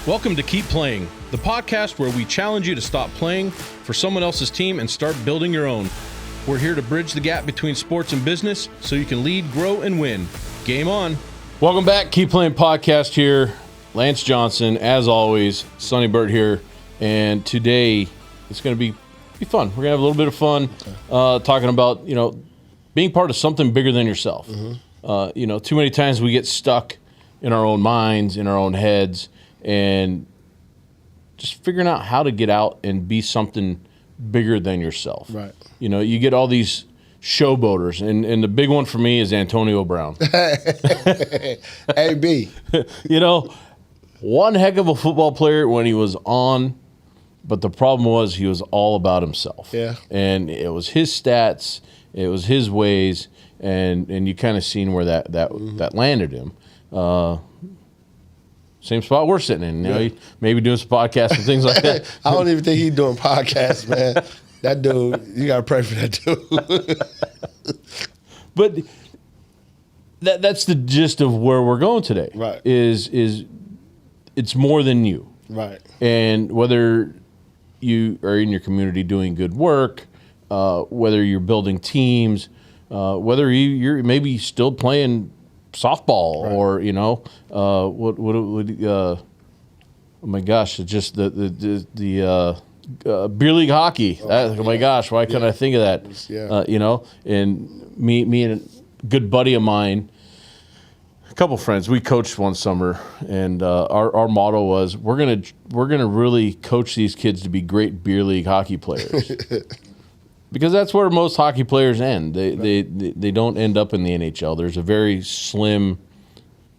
Welcome to Keep Playing, the podcast where we challenge you to stop playing for someone else's team and start building your own. We're here to bridge the gap between sports and business so you can lead, grow, and win. Game on. Welcome back, Keep Playing podcast here. Lance Johnson, as always, Sonny Burt here. And today, it's going to be fun. We're going to have a little bit of fun talking about, being part of something bigger than yourself. Mm-hmm. Too many times we get stuck in our own minds, in our own heads, and just figuring out how to get out and be something bigger than yourself. Right. You get all these showboaters, and the big one for me is Antonio Brown. AB. One heck of a football player when he was on, but the problem was he was all about himself. Yeah. And it was his stats, it was his ways, and you kind of seen where that landed him. Same spot we're sitting in. Maybe doing some podcasts and things like that. I don't even think he's doing podcasts, man. That dude, you got to pray for that dude. But that's the gist of where we're going today. Right. Is it's more than you. Right. And whether you are in your community doing good work, whether you're building teams, whether you're maybe still playing softball, right, or oh my gosh, it's just the beer league hockey. Oh my gosh, why couldn't I think of that? Yeah. And me and a good buddy of mine, a couple friends, we coached one summer, and our motto was we're gonna really coach these kids to be great beer league hockey players. Because that's where most hockey players end. They don't end up in the NHL. There's a very slim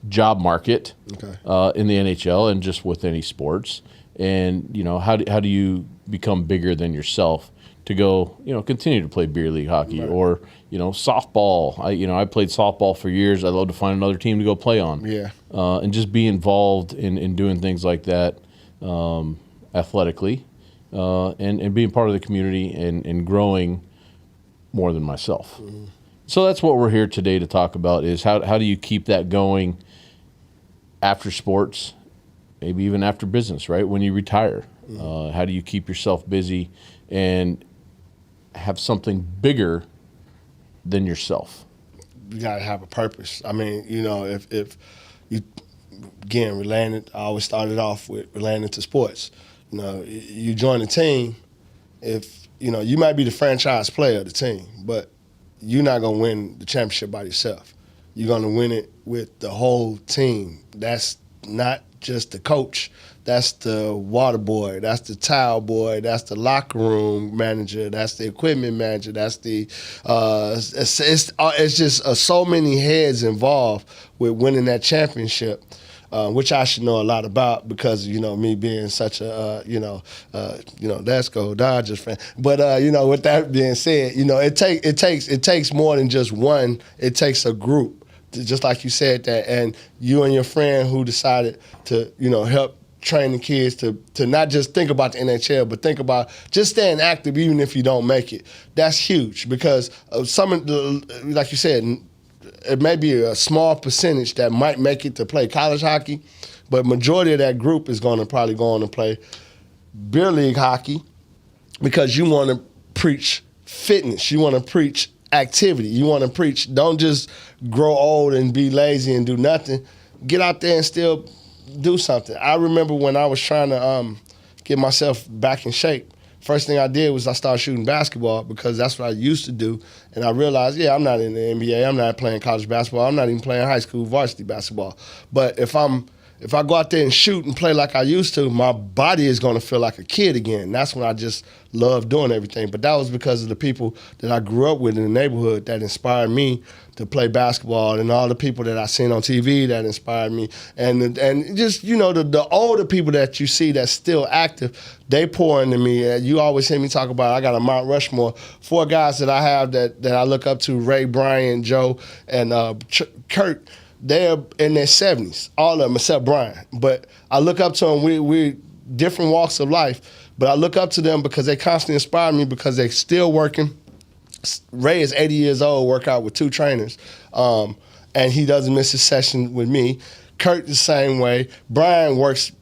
job market in the NHL and just with any sports. And how do you become bigger than yourself to go continue to play beer league hockey, right, or softball. I played softball for years. I'd love to find another team to go play on. Yeah. And just be involved in doing things like that athletically. And being part of the community and growing more than myself. Mm-hmm. So that's what we're here today to talk about is how do you keep that going after sports, maybe even after business, right? When you retire, mm-hmm, how do you keep yourself busy and have something bigger than yourself? You got to have a purpose. I mean, if you, again, related, I always started off with relating to sports. You join a team, if, you might be the franchise player of the team, but you're not going to win the championship by yourself. You're going to win it with the whole team. That's not just the coach. That's the water boy. That's the towel boy. That's the locker room manager. That's the equipment manager. That's the it's just so many heads involved with winning that championship. Which I should know a lot about because me being such a let's go Dodgers fan. But with that being said, it takes more than just one. It takes a group, just like you said that, and you and your friend who decided to help train the kids to not just think about the NHL, but think about just staying active even if you don't make it. That's huge because some of the, like you said, it may be a small percentage that might make it to play college hockey, but majority of that group is going to probably go on to play beer league hockey because you want to preach fitness. You want to preach activity. You want to preach don't just grow old and be lazy and do nothing. Get out there and still do something. I remember when I was trying to get myself back in shape, first thing I did was I started shooting basketball because that's what I used to do. And I realized, I'm not in the NBA. I'm not playing college basketball. I'm not even playing high school varsity basketball. But if I go out there and shoot and play like I used to, my body is going to feel like a kid again. That's when I just love doing everything. But that was because of the people that I grew up with in the neighborhood that inspired me to play basketball and all the people that I seen on TV that inspired me. And just, the older people that you see that's still active, they pour into me. You always hear me talk about, I got a Mount Rushmore, 4 guys that I have that I look up to, Ray, Brian, Joe, and Kurt. They're in their 70s, all of them except Brian. But I look up to them. We're different walks of life, but I look up to them because they constantly inspire me because they're still working. Ray is 80 years old, work out with 2 trainers, and he doesn't miss a session with me. Kurt the same way. Brian works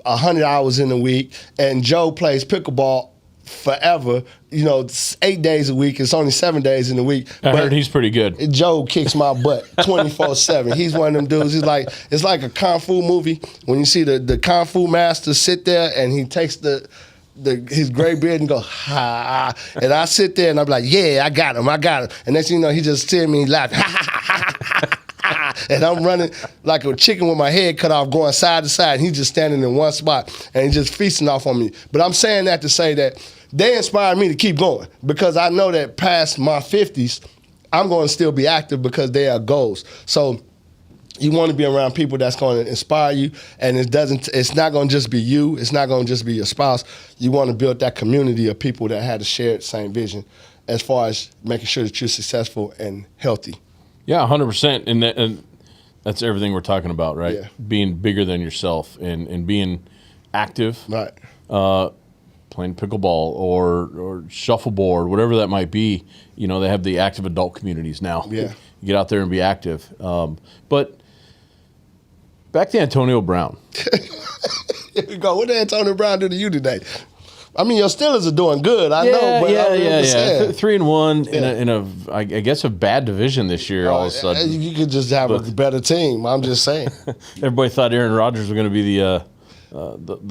100 hours in a week, and Joe plays pickleball forever. 8 days a week. It's only 7 days in the week. I heard he's pretty good. Joe kicks my butt 24/7. He's one of them dudes. It's like a kung fu movie when you see the kung fu master sit there and he takes his gray beard and go, ha, and I sit there and I'm like, yeah, I got him. And next thing you know, he just seeing me laugh, ha, ha, ha, ha, ha, and I'm running like a chicken with my head cut off, going side to side. And he's just standing in one spot and he's just feasting off on me. But I'm saying that to say that they inspire me to keep going, because I know that past my 50s, I'm going to still be active because they are goals. So you want to be around people that's going to inspire you, and it's not going to just be you. It's not going to just be your spouse. You want to build that community of people that had a shared same vision as far as making sure that you're successful and healthy. Yeah, 100%. And that's everything we're talking about, right? Yeah. Being bigger than yourself and being active. Right. Playing pickleball or shuffleboard, whatever that might be. They have the active adult communities now. Yeah. You get out there and be active. But back to Antonio Brown. Here we go. What did Antonio Brown do to you today? I mean, your Steelers are doing good. I know, but I'm just saying. 3-1 in a I guess a bad division this year. All of a sudden, you could just have a better team. I'm just saying. Everybody thought Aaron Rodgers was going to be the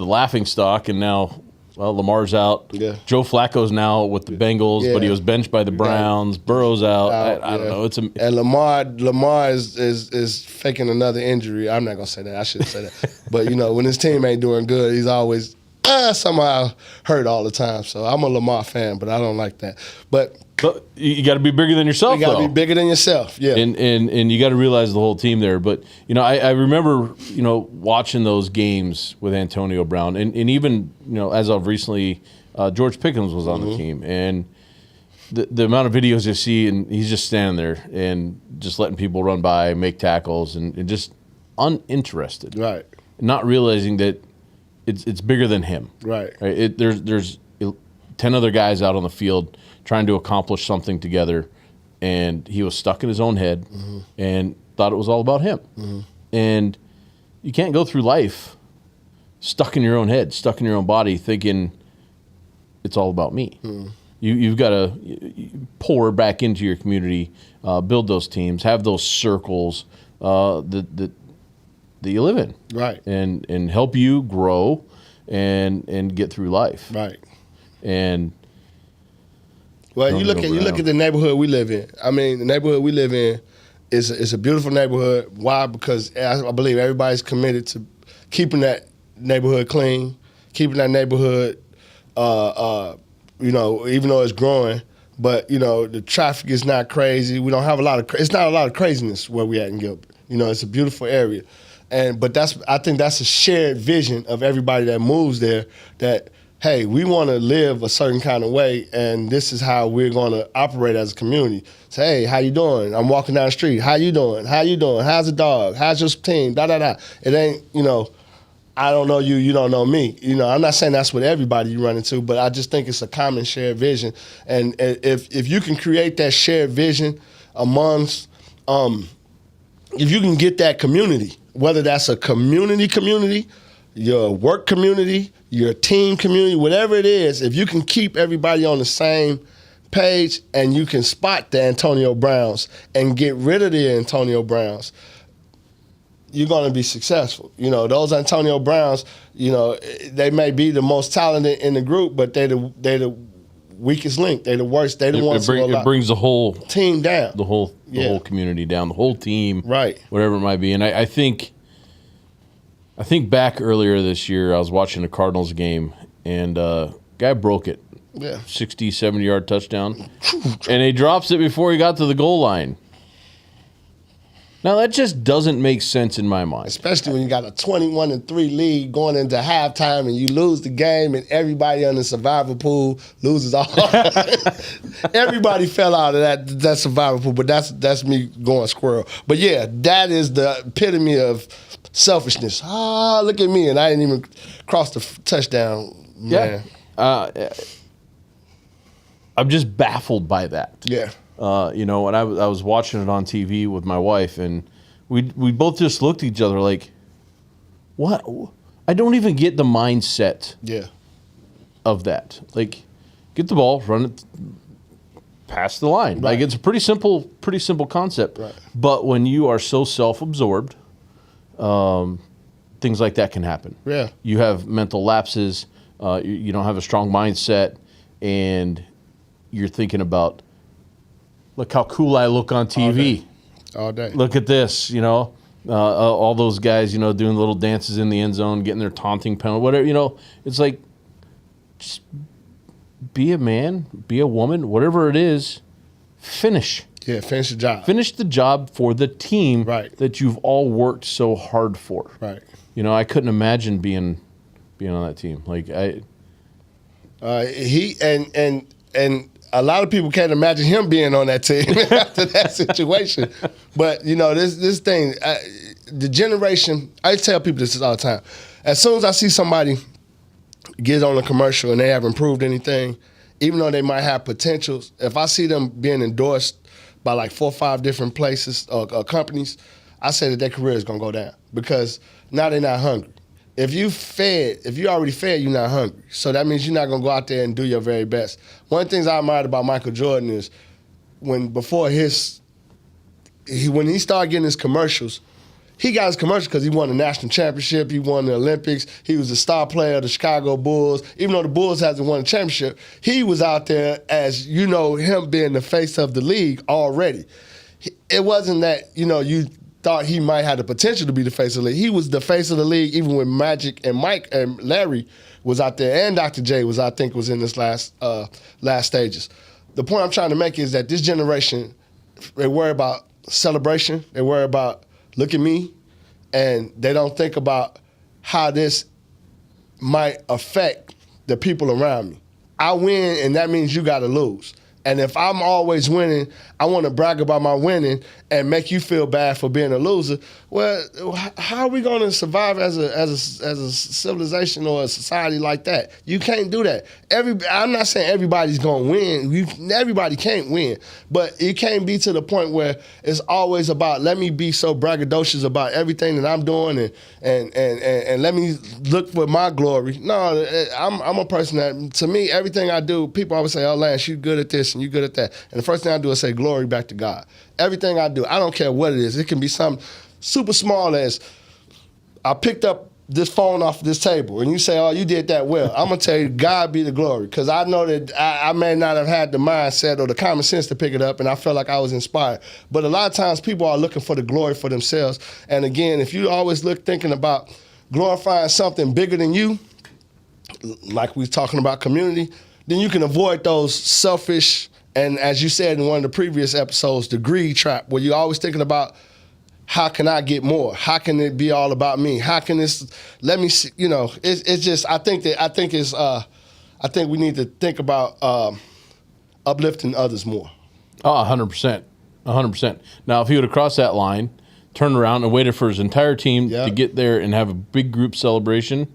laughing stock, and now. Well, Lamar's out. Yeah. Joe Flacco's now with the Bengals, but he was benched by the Browns. Burrow's out. I don't know. And Lamar is faking another injury. I'm not gonna say that. I shouldn't say that. But when his team ain't doing good, he's always somehow hurt all the time. So I'm a Lamar fan, but I don't like that. But you got to be bigger than yourself. You got to be bigger than yourself. Yeah. And you got to realize the whole team there. But I remember watching those games with Antonio Brown, and even as of recently, George Pickens was on the team, and the amount of videos you see, and he's just standing there and just letting people run by, make tackles, and just uninterested. Right. Not realizing that it's bigger than him. Right. There's 10 other guys out on the field trying to accomplish something together, and he was stuck in his own head and thought it was all about him. And you can't go through life stuck in your own head, stuck in your own body, thinking it's all about me. You've got to pour back into your community, build those teams, have those circles that you live in, right, and help you grow and get through life, right. And you look at the neighborhood we live in. I mean, the neighborhood we live in is a beautiful neighborhood. Why? Because I believe everybody's committed to keeping that neighborhood clean, keeping that neighborhood, even though it's growing. But the traffic is not crazy. We don't have it's not a lot of craziness where we at in Gilbert. It's a beautiful area. But I think that's a shared vision of everybody that moves there, that, hey, we want to live a certain kind of way, and this is how we're going to operate as a community. Say, hey, how you doing? I'm walking down the street. How you doing? How you doing? How's the dog? How's your team? Da-da-da. It ain't, I don't know you, you don't know me. I'm not saying that's what everybody you run into, but I just think it's a common shared vision. And if you can create that shared vision amongst, if you can get that community, whether that's a community, your work community, your team community, whatever it is, if you can keep everybody on the same page and you can spot the Antonio Browns and get rid of the Antonio Browns, you're going to be successful. Those Antonio Browns, they may be the most talented in the group, but they're the weakest link. They're the worst. They're the ones it brings the whole team down, the whole community down, the whole team, right? Whatever it might be. And I think back earlier this year, I was watching a Cardinals game, and guy broke it. Yeah. 60, 70-yard touchdown. And he drops it before he got to the goal line. Now, that just doesn't make sense in my mind. Especially when you got a 21-3 lead going into halftime and you lose the game and everybody on the survivor pool loses all. Everybody fell out of that survivor pool, but that's me going squirrel. But yeah, that is the epitome of selfishness. Look at me, and I didn't even cross the touchdown. Man. Yeah. I'm just baffled by that. Yeah. And I was watching it on TV with my wife, and we both just looked at each other like, what? I don't even get the mindset of that. Like, get the ball, run it past the line. Right. Like, it's a pretty simple concept. Right. But when you are so self-absorbed, things like that can happen. Yeah. You have mental lapses. You don't have a strong mindset, and you're thinking about, look how cool I look on TV. All day. Look at this, all those guys, doing little dances in the end zone, getting their taunting penalty, whatever, it's like, just be a man, be a woman, whatever it is, finish. Yeah, finish the job. Finish the job for the team that you've all worked so hard for. Right. I couldn't imagine being on that team. Like, he and a lot of people can't imagine him being on that team after that situation. But this thing, the generation. I tell people this all the time. As soon as I see somebody get on a commercial and they haven't proved anything, even though they might have potentials, if I see them being endorsed by like 4 or 5 different places or companies, I say that their career is gonna go down because now they're not hungry. If you already fed, you're not hungry. So that means you're not gonna go out there and do your very best. One of the things I admired about Michael Jordan is when he started getting his commercials, he got his commercials because he won the national championship, he won the Olympics, he was the star player of the Chicago Bulls. Even though the Bulls hasn't won a championship, he was out there as, him being the face of the league already. It wasn't that, you thought he might have the potential to be the face of the league. He was the face of the league even when Magic and Mike and Larry was out there, and Dr. J was in this last stages. The point I'm trying to make is that this generation, they worry about celebration, they worry about look at me, and they don't think about how this might affect the people around me. I win, and that means you got to lose. And if I'm always winning, I want to brag about my winning and make you feel bad for being a loser. Well, how are we going to survive as a civilization or a society like that? You can't do that. I'm not saying everybody's going to win. Everybody can't win. But it can't be to the point where it's always about let me be so braggadocious about everything that I'm doing and let me look for my glory. No, I'm a person that, to me, everything I do, people always say, oh, Lance, you good at this and you good at that. And the first thing I do is say glory back to God. Everything I do, I don't care what it is. It can be something super small as I picked up this phone off this table and you say, oh, you did that well. I'm going to tell you, God be the glory, because I know that I may not have had the mindset or the common sense to pick it up, and I felt like I was inspired. But a lot of times people are looking for the glory for themselves. And again, if you always thinking about glorifying something bigger than you, like we was talking about community, then you can avoid those selfish, and as you said in one of the previous episodes, the greed trap, where you're always thinking about how can I get more? How can it be all about me? How can this? Let me see. It's just. I think we need to think about uplifting others more. Oh, 100%, 100%. Now, if he would have crossed that line, turned around and waited for his entire team to get there and have a big group celebration,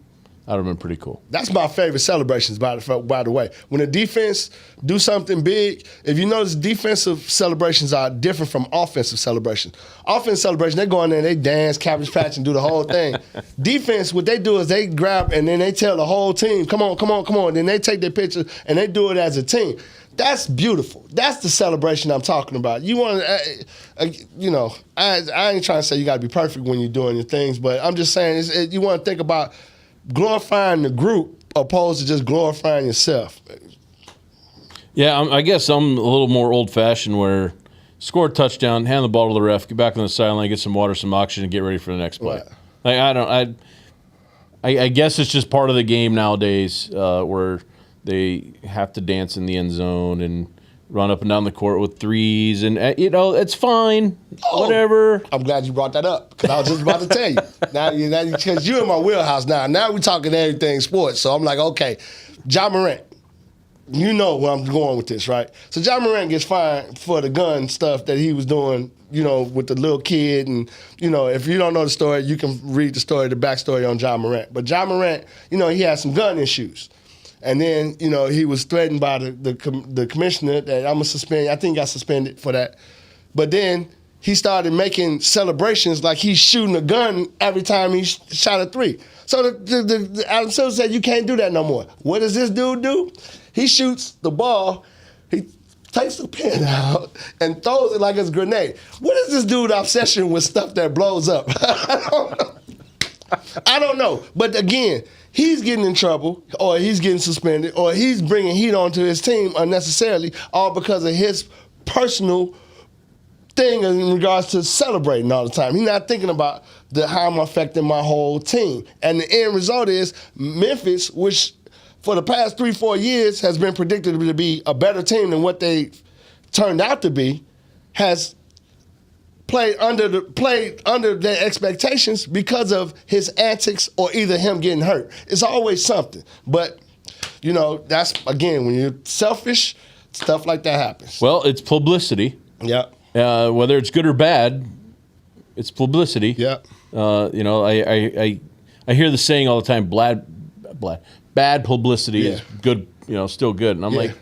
that would have been pretty cool. That's my favorite celebrations, by the way. When the defense do something big, if you notice, defensive celebrations are different from offensive celebrations. Offensive celebration, they go in there and they dance, cabbage patch, and do the whole thing. Defense, what they do is they grab and then they tell the whole team, come on, come on, come on. And then they take their picture and they do it as a team. That's beautiful. That's the celebration I'm talking about. You want to, I ain't trying to say you got to be perfect when you're doing your things, but I'm just saying you want to think about glorifying the group opposed to just glorifying yourself. Yeah, I guess I'm a little more old-fashioned where score a touchdown, hand the ball to the ref, get back on the sideline, get some water, some oxygen, and get ready for the next play. Right. I guess it's just part of the game nowadays where they have to dance in the end zone and run up and down the court with threes, and it's fine, whatever. I'm glad you brought that up because I was just about to tell you. Now, because you're in my wheelhouse now. Now we're talking everything sports, so I'm like, okay, Ja Morant. You know where I'm going with this, right? So Ja Morant gets fined for the gun stuff that he was doing, with the little kid, and if you don't know the story, you can read the backstory on Ja Morant. But Ja Morant, he had some gun issues. And then, he was threatened by the commissioner that I'm going to suspend. I think he got suspended for that. But then he started making celebrations like he's shooting a gun every time he shot a three. So the Adam Silver said, you can't do that no more. What does this dude do? He shoots the ball, he takes the pin out and throws it like it's a grenade. What is this dude's obsession with stuff that blows up? I don't know. But again, he's getting in trouble, or he's getting suspended, or he's bringing heat onto his team unnecessarily, all because of his personal thing in regards to celebrating all the time. He's not thinking about how I'm affecting my whole team. And the end result is Memphis, which for the past 3-4 years has been predicted to be a better team than what they turned out to be, has played under their expectations because of his antics or either him getting hurt. It's always something. But, that's, again, when you're selfish, stuff like that happens. Well, it's publicity. Yeah. Whether it's good or bad, it's publicity. Yeah. I hear the saying all the time, bad publicity is good, still good. And I'm like,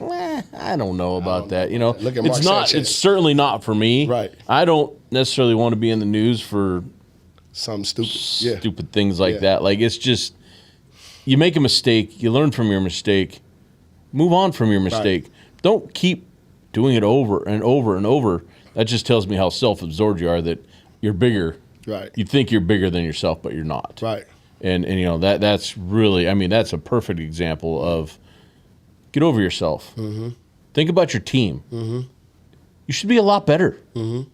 I don't know about that. Look at it's Mark not. Sanchez. It's certainly not for me. Right. I don't necessarily want to be in the news for some stupid things like that. Like, it's just, you make a mistake, you learn from your mistake, move on from your mistake. Right. Don't keep doing it over and over and over. That just tells me how self-absorbed you are, that you're bigger. Right. You think you're bigger than yourself, but you're not. Right. And that's really, that's a perfect example of get over yourself. Mm-hmm. Think about your team. Mm-hmm. You should be a lot better. Mm-hmm.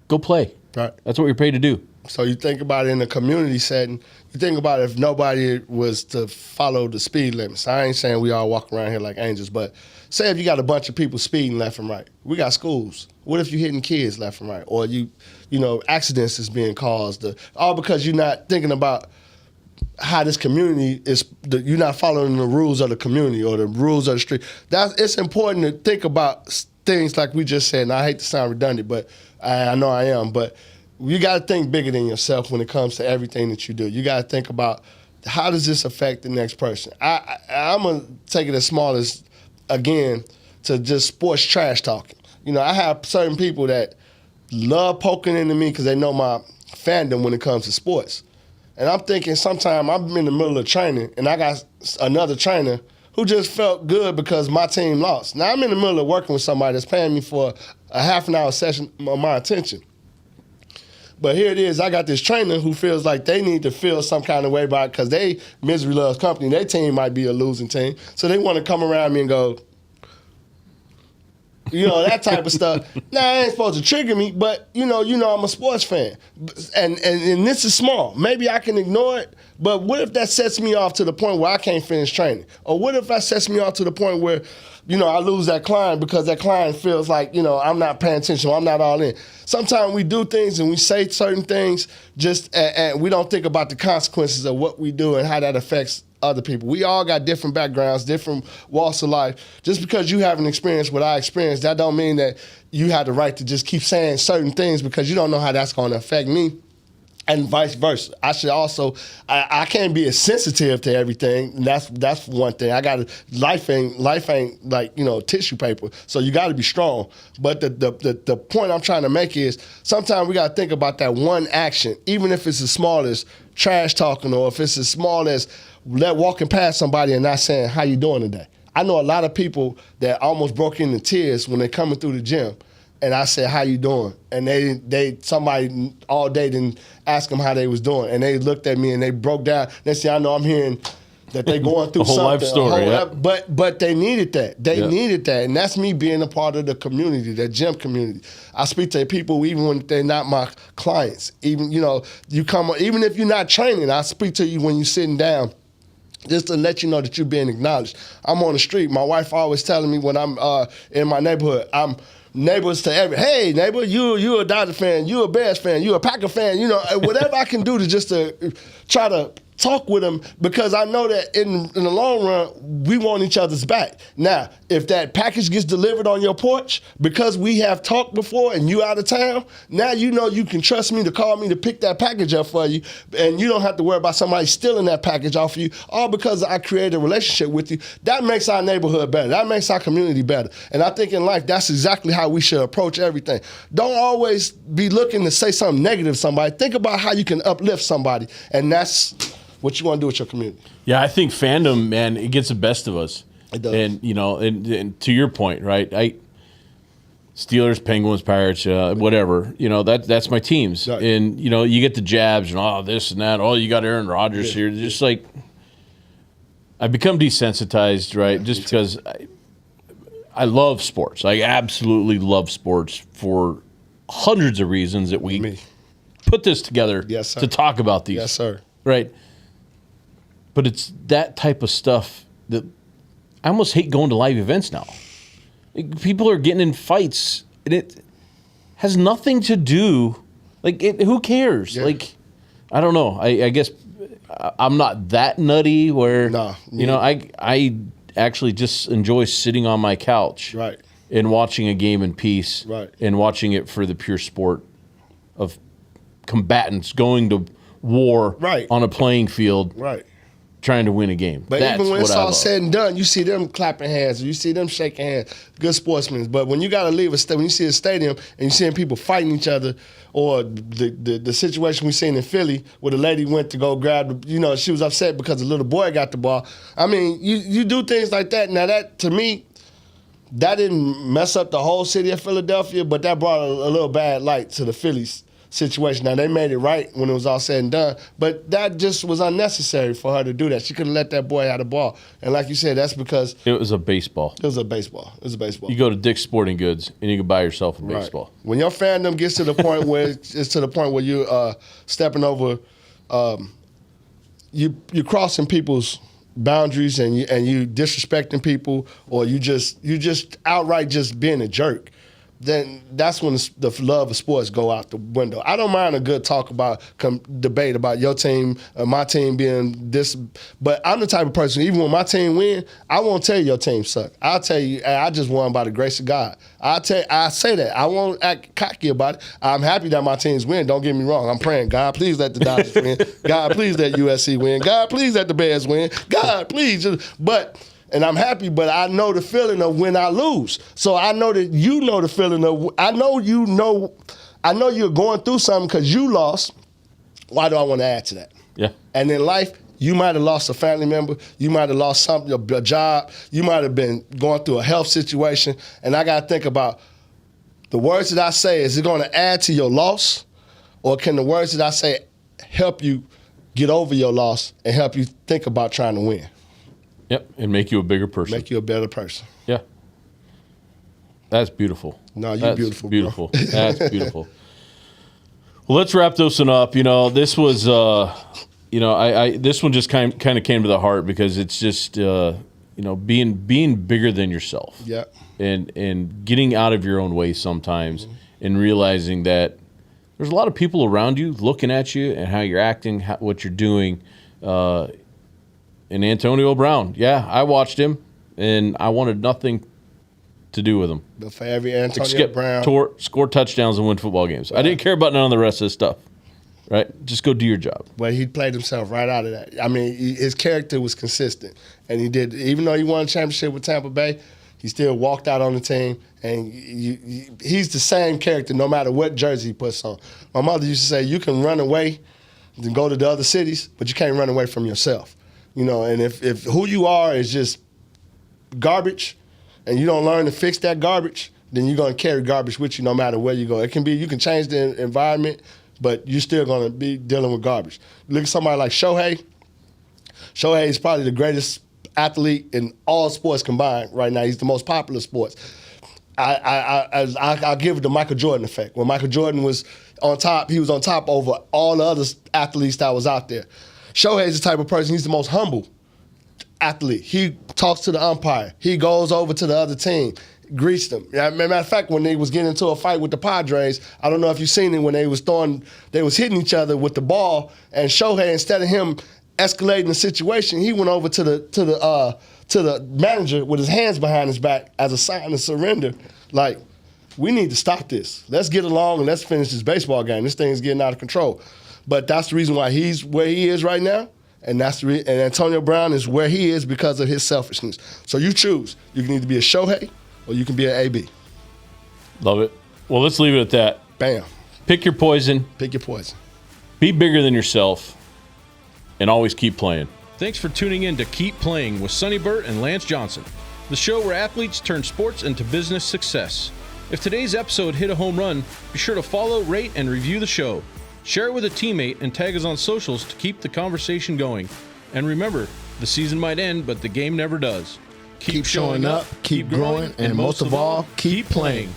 Go play. Right. That's what you're paid to do. So you think about it in a community setting. You think about if nobody was to follow the speed limits. I ain't saying we all walk around here like angels, but say if you got a bunch of people speeding left and right. We got schools. What if you're hitting kids left and right? Or accidents is being caused. All because you're not thinking about how this community is, you're not following the rules of the community or the rules of the street. It's important to think about things like we just said, and I hate to sound redundant, but I know I am, but you got to think bigger than yourself when it comes to everything that you do. You got to think about, how does this affect the next person? I'm going to take it as small as, again, to just sports trash talking. I have certain people that love poking into me because they know my fandom when it comes to sports. And I'm thinking sometime I'm in the middle of training and I got another trainer who just felt good because my team lost. Now I'm in the middle of working with somebody that's paying me for a half an hour session of my attention. But here it is, I got this trainer who feels like they need to feel some kind of way about it because they misery loves company. Their team might be a losing team. So they want to come around me and go, that type of stuff. Now, it ain't supposed to trigger me, but, I'm a sports fan. And this is small. Maybe I can ignore it, but what if that sets me off to the point where I can't finish training? Or what if that sets me off to the point where, I lose that client because that client feels like, I'm not paying attention, I'm not all in. Sometimes we do things and we say certain things and we don't think about the consequences of what we do and how that affects other people. We all got different backgrounds, different walks of life. Just because you haven't experienced what I experienced, that don't mean that you have the right to just keep saying certain things because you don't know how that's going to affect me. And vice versa. I should also, I can't be as sensitive to everything. And that's one thing. Life ain't like, tissue paper. So you got to be strong. But the point I'm trying to make is sometimes we got to think about that one action, even if it's as small as trash talking or if it's as small as walking past somebody and not saying, how you doing today? I know a lot of people that almost broke into tears when they're coming through the gym. And I said, how you doing? And somebody all day didn't ask them how they was doing. And they looked at me and they broke down. Next thing I know, I'm hearing that they going through whole something. Life story, yeah. But they needed that. They needed that. And that's me being a part of the community, the gym community. I speak to people even when they're not my clients. Even, you come, even if you're not training, I speak to you when you're sitting down. Just to let you know that you're being acknowledged. I'm on the street. My wife always telling me when I'm in my neighborhood, I'm neighbors to hey neighbor, you a Dodger fan, you a Bears fan, you a Packer fan, whatever I can do to just to try to talk with them because I know that in the long run, we want each other's back. Now, if that package gets delivered on your porch because we have talked before and you out of town, now you know you can trust me to call me to pick that package up for you, and you don't have to worry about somebody stealing that package off of you, all because I created a relationship with you. That makes our neighborhood better. That makes our community better. And I think in life, that's exactly how we should approach everything. Don't always be looking to say something negative to somebody. Think about how you can uplift somebody, and that's what you want to do with your community. Yeah, I think fandom, man, it gets the best of us. It does. And, and to your point, right, Steelers, Penguins, Pirates, whatever, that's my teams. Right. And, you get the jabs and, this and that. Oh, you got Aaron Rodgers here. Just like, I become desensitized, right, just because I love sports. I absolutely love sports for hundreds of reasons that we put this together to talk about these. Yes, sir. Right. But it's that type of stuff that I almost hate going to live events now. People are getting in fights, and it has nothing to do. Who cares? Yeah. I don't know. I guess I'm not that nutty where, I actually just enjoy sitting on my couch and watching a game in peace and watching it for the pure sport of combatants going to war on a playing field. Right. Trying to win a game. But That's even when it's what I all love. said and done, you see them clapping hands, you see them shaking hands, good sportsmen. But when you got to leave when you see a stadium and you seeing people fighting each other, or the situation we seen in Philly where the lady went to go grab, she was upset because the little boy got the ball. I mean, you do things like that. Now that, to me, that didn't mess up the whole city of Philadelphia, but that brought a little bad light to the Phillies situation. Now, they made it right when it was all said and done, but that just was unnecessary for her to do that. She could have let that boy have the ball. And like you said, that's because it was a baseball. It was a baseball. You go to Dick's Sporting Goods and you can buy yourself a baseball. When your fandom gets to the point where it's to the point where you're stepping over, you're crossing people's boundaries and you disrespecting people, or you just outright just being a jerk, then that's when the love of sports go out the window. I don't mind a good talk about debate about your team, my team being this, but I'm the type of person, even when my team win, I won't tell you your team suck. I'll tell you, I just won by the grace of God. I say that. I won't act cocky about it. I'm happy that my teams win. Don't get me wrong. I'm praying, God, please let the Dodgers win. God, please let USC win. God, please let the Bears win. God, please. And I'm happy, but I know the feeling of when I lose. So I know that you know the feeling of, I know you're going through something because you lost. Why do I want to add to that? Yeah. And in life, you might have lost a family member. You might have lost something, a job. You might have been going through a health situation. And I got to think about the words that I say, is it going to add to your loss? Or can the words that I say help you get over your loss and help you think about trying to win? Yep, and make you a bigger person. Make you a better person. Yeah. That's beautiful. No, you're beautiful, beautiful. Bro. That's beautiful. Well, let's wrap this one up. This was, this one just kind of came to the heart because it's just, being bigger than yourself. Yeah. And getting out of your own way sometimes, and realizing that there's a lot of people around you looking at you and how you're acting, what you're doing. And Antonio Brown, I watched him, and I wanted nothing to do with him. But for every Antonio Brown, score touchdowns and win football games. Right. I didn't care about none of the rest of this stuff. Right? Just go do your job. But he played himself right out of that. I mean, his character was consistent, and he did. Even though he won a championship with Tampa Bay, he still walked out on the team, and he's the same character no matter what jersey he puts on. My mother used to say, "You can run away and go to the other cities, but you can't run away from yourself." And if who you are is just garbage and you don't learn to fix that garbage, then you're going to carry garbage with you no matter where you go. It can be, you can change the environment, but you're still going to be dealing with garbage. Look at somebody like Shohei. Shohei is probably the greatest athlete in all sports combined right now. He's the most popular sports. I'll give it the Michael Jordan effect. When Michael Jordan was on top, he was on top over all the other athletes that was out there. Shohei is the type of person, he's the most humble athlete. He talks to the umpire. He goes over to the other team, greets them. Matter of fact, when they was getting into a fight with the Padres, I don't know if you've seen it, when they was hitting each other with the ball, and Shohei, instead of him escalating the situation, he went over to the manager with his hands behind his back as a sign of surrender. Like, we need to stop this. Let's get along and let's finish this baseball game. This thing's getting out of control. But that's the reason why he's where he is right now, and and Antonio Brown is where he is because of his selfishness. So you choose. You can either be a Shohei or you can be an AB. Love it. Well, let's leave it at that. Bam. Pick your poison. Pick your poison. Be bigger than yourself, and always keep playing. Thanks for tuning in to Keep Playing with Sonny Burt and Lance Johnson, the show where athletes turn sports into business success. If today's episode hit a home run, be sure to follow, rate, and review the show. Share it with a teammate and tag us on socials to keep the conversation going. And remember, the season might end, but the game never does. Keep showing up, keep growing, and most of all, keep playing.